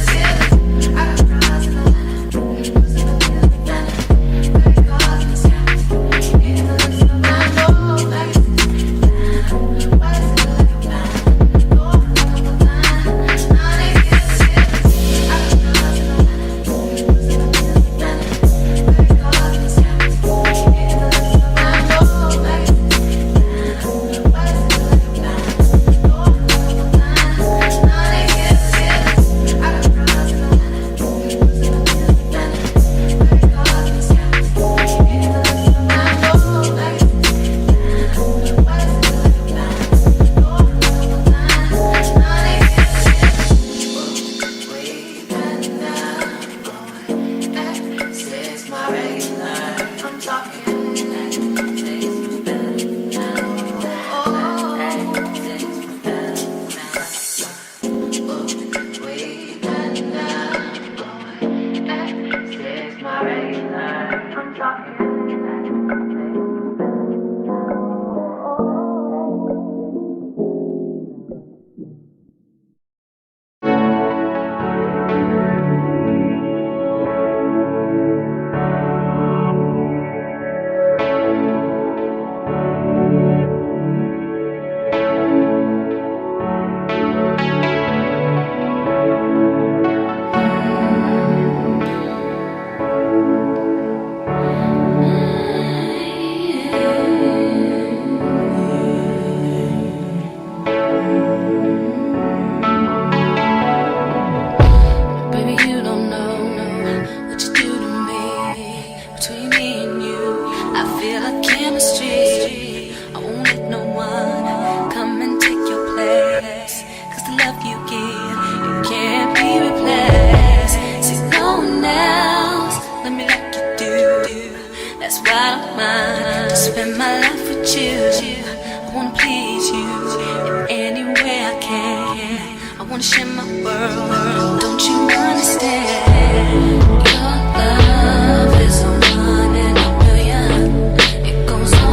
Love is one in a million. It goes on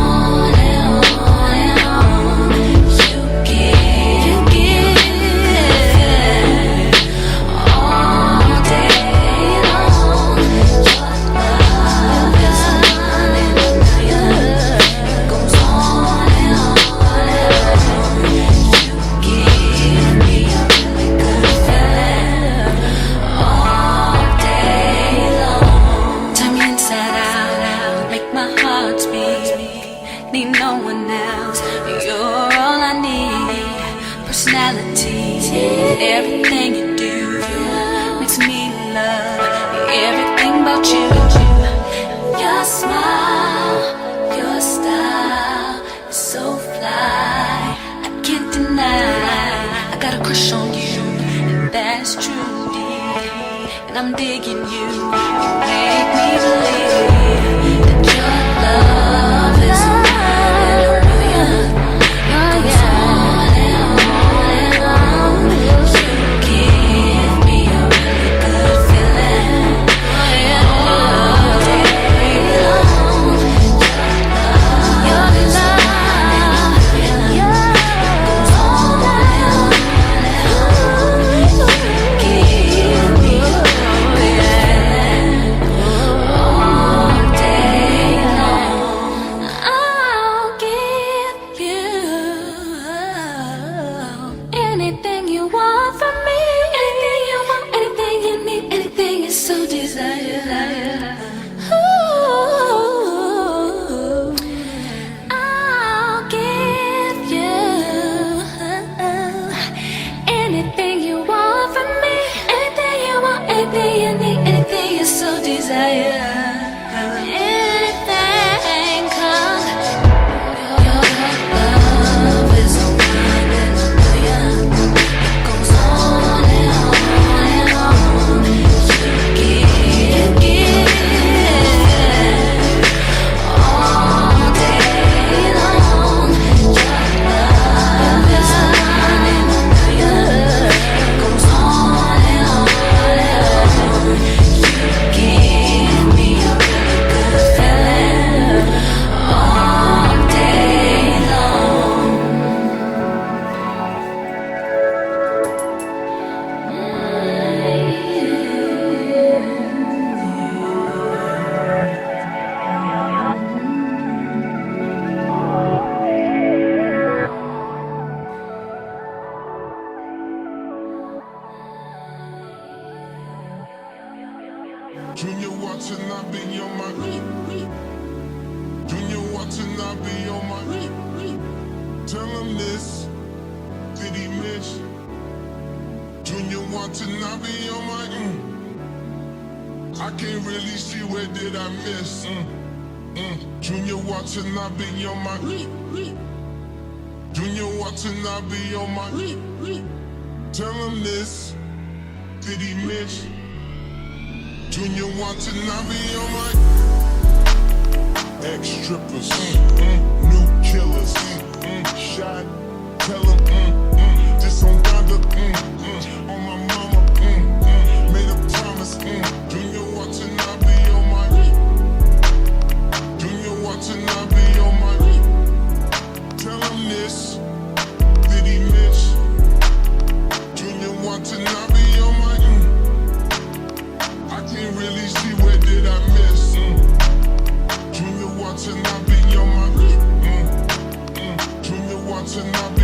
Anything you want from me, anything you want, anything you need, anything you so desire. Ooh, I'll give you anything you want from me, anything you want, anything you need, anything you so desire. Anything, 'cause your love is a wine and a million. It goes on and on and on. You give all day long. Your love is a wine and a million. It goes on and on and on. You give me a really good feeling all day long. Junior watching, I be on my Junior watching, I be on my Tell him this, did he miss? Junior watching, I be on my I can't really see where did I miss. Junior watching, I be on my Junior watching, I be on my Tell him this, did he miss? Junior watching, I be on my ex-strippers, new killers, shot, tell them, this on Donda, on my mama, made up promise, Junior watching, I be on my Junior watching, I be on my tell him this, did he miss? Junior watching, I be on my I can't really see where did I miss. Junior watching, I be on my Junior watching, I be